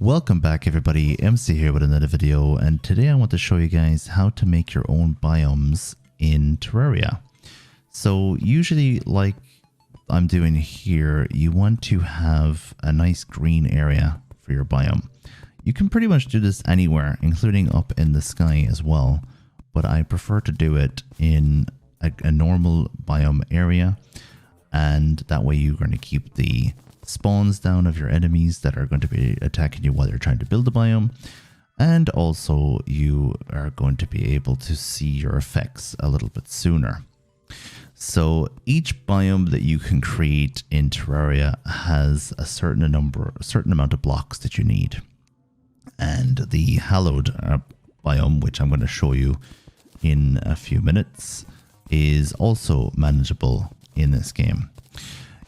Welcome back everybody, MC here with another video, and today I want to show you guys how to make your own biomes in Terraria. So usually, like I'm doing here, you want to have a nice green area for your biome. You can pretty much do this anywhere, including up in the sky as well, but I prefer to do it in a normal biome area, and that way you're going to keep the spawns down of your enemies that are going to be attacking you while you're trying to build the biome, and also you are going to be able to see your effects a little bit sooner. So each biome that you can create in Terraria has a certain amount of blocks that you need, and the hallowed biome, which I'm going to show you in a few minutes, is also manageable in this game.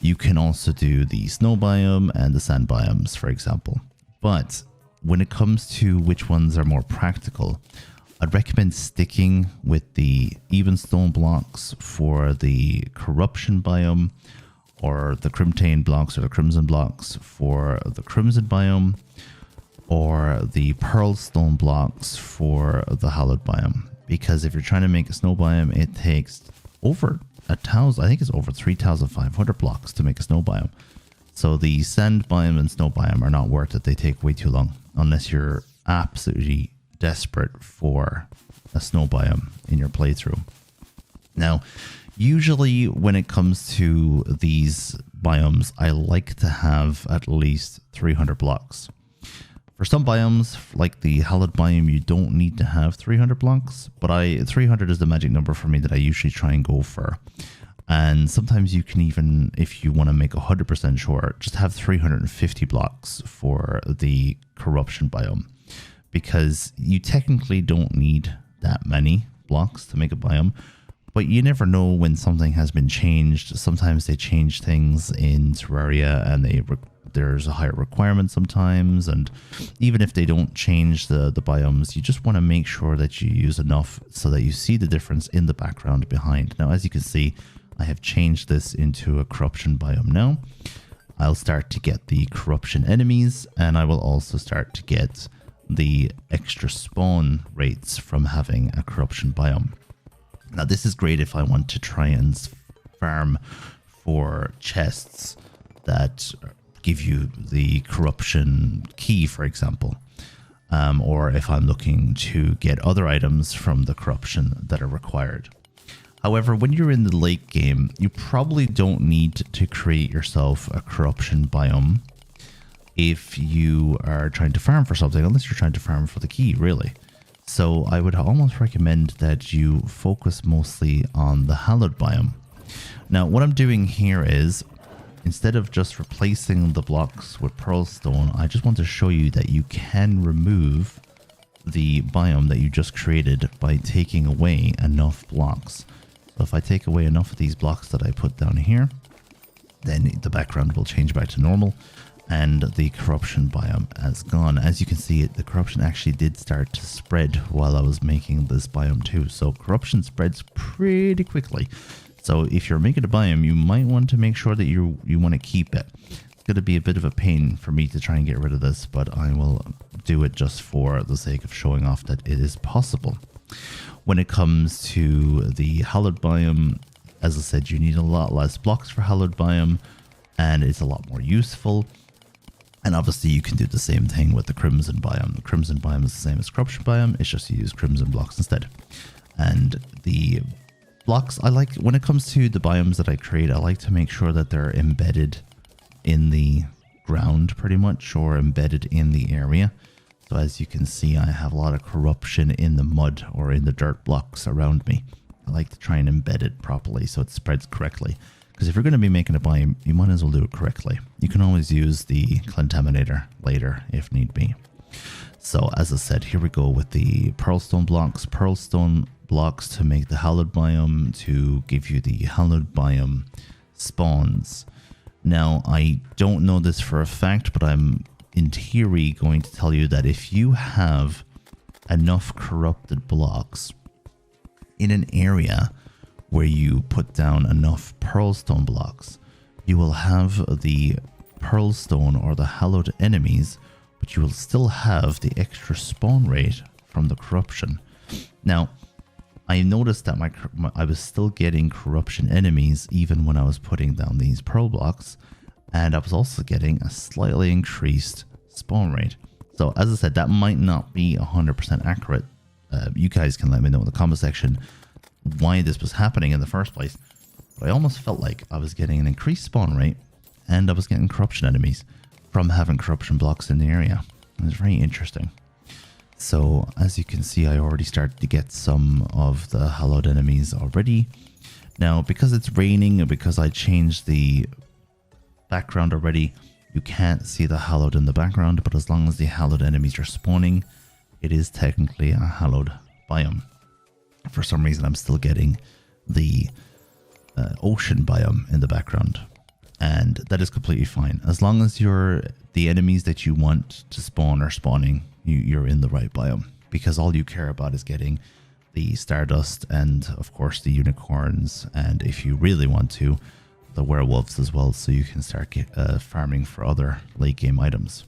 You can also do the snow biome and the sand biomes, for example. But when it comes to which ones are more practical, I'd recommend sticking with the even stone blocks for the corruption biome, or the crimtane blocks or the crimson blocks for the crimson biome, or the pearl stone blocks for the hallowed biome. Because if you're trying to make a snow biome, it takes over 1,000, I think it's over 3,500 blocks to make a snow biome. So the sand biome and snow biome are not worth it. They take way too long unless you're absolutely desperate for a snow biome in your playthrough. Now, usually when it comes to these biomes, I like to have at least 300 blocks. For some biomes, like the hallowed biome, you don't need to have 300 blocks, but 300 is the magic number for me that I usually try and go for. And sometimes you can even, if you want to make 100% sure, just have 350 blocks for the corruption biome, because you technically don't need that many blocks to make a biome, but you never know when something has been changed. Sometimes they change things in Terraria and there's a higher requirement sometimes, and even if they don't change the biomes, you just want to make sure that you use enough so that you see the difference in the background behind. Now, as you can see, I have changed this into a corruption biome now. I'll start to get the corruption enemies, and I will also start to get the extra spawn rates from having a corruption biome. Now, this is great if I want to try and farm for chests that give you the corruption key, for example, or if I'm looking to get other items from the corruption that are required. However, when you're in the late game, you probably don't need to create yourself a corruption biome if you are trying to farm for something, unless you're trying to farm for the key, really. So I would almost recommend that you focus mostly on the hallowed biome. Now, what I'm doing here is, instead of just replacing the blocks with pearl stone, I just want to show you that you can remove the biome that you just created by taking away enough blocks. So if I take away enough of these blocks that I put down here, then the background will change back to normal and the corruption biome has gone. As you can see, the corruption actually did start to spread while I was making this biome too. So corruption spreads pretty quickly. So if you're making a biome, you might want to make sure that you want to keep it. It's going to be a bit of a pain for me to try and get rid of this, but I will do it just for the sake of showing off that it is possible. When it comes to the hallowed biome, as I said, you need a lot less blocks for hallowed biome, and it's a lot more useful. And obviously you can do the same thing with the crimson biome. The crimson biome is the same as corruption biome, it's just you use crimson blocks instead. And the blocks, I like, when it comes to the biomes that I create, I like to make sure that they're embedded in the ground pretty much, or embedded in the area. So as you can see, I have a lot of corruption in the mud or in the dirt blocks around me. I like to try and embed it properly so it spreads correctly. Because if you're going to be making a biome, you might as well do it correctly. You can always use the contaminator later if need be. So as I said, here we go with the pearl stone blocks. Pearl stone blocks to make the hallowed biome, to give you the hallowed biome spawns. Now, I don't know this for a fact, but I'm in theory going to tell you that if you have enough corrupted blocks in an area where you put down enough pearl stone blocks, you will have the pearl stone or the hallowed enemies but you will still have the extra spawn rate from the corruption. Now, I noticed that I was still getting corruption enemies even when I was putting down these pearl blocks, and I was also getting a slightly increased spawn rate. So as I said, that might not be 100% accurate. You guys can let me know in the comment section why this was happening in the first place. But I almost felt like I was getting an increased spawn rate and I was getting corruption enemies from having corruption blocks in the area. It was very interesting. So as you can see, I already started to get some of the hallowed enemies already. Now, because it's raining and because I changed the background already, you can't see the hallowed in the background, but as long as the hallowed enemies are spawning, it is technically a hallowed biome. For some reason, I'm still getting the ocean biome in the background, and that is completely fine. As long as the enemies that you want to spawn are spawning, you're in the right biome, because all you care about is getting the stardust and of course the unicorns, and if you really want to, the werewolves as well, so you can start farming for other late game items.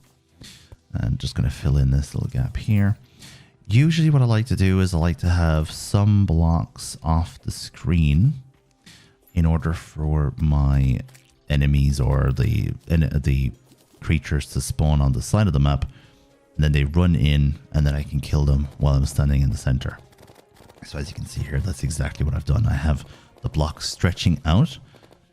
And just going to fill in this little gap here. Usually what I like to do is I like to have some blocks off the screen in order for my enemies or the creatures to spawn on the side of the map, and then they run in and then I can kill them while I'm standing in the center. So as you can see here, that's exactly what I've done. I have the blocks stretching out,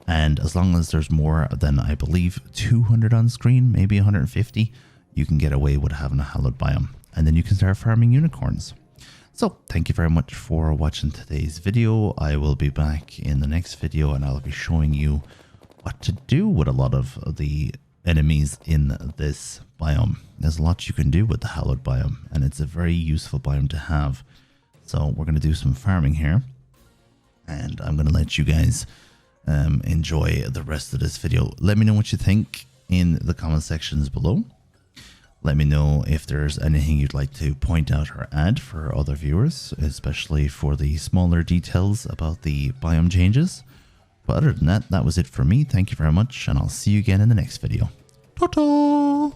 and as long as there's more than, I believe, 200 on screen, maybe 150, you can get away with having a hallowed biome, and then you can start farming unicorns. So thank you very much for watching today's video. I will be back in the next video and I'll be showing you what to do with a lot of the enemies in this biome. There's a lot you can do with the hallowed biome, and it's a very useful biome to have. So we're going to do some farming here, and I'm going to let you guys enjoy the rest of this video. Let me know what you think in the comment sections below. Let me know if there's anything you'd like to point out or add for other viewers, especially for the smaller details about the biome changes. But other than that, that was it for me. Thank you very much, and I'll see you again in the next video. Ta-ta!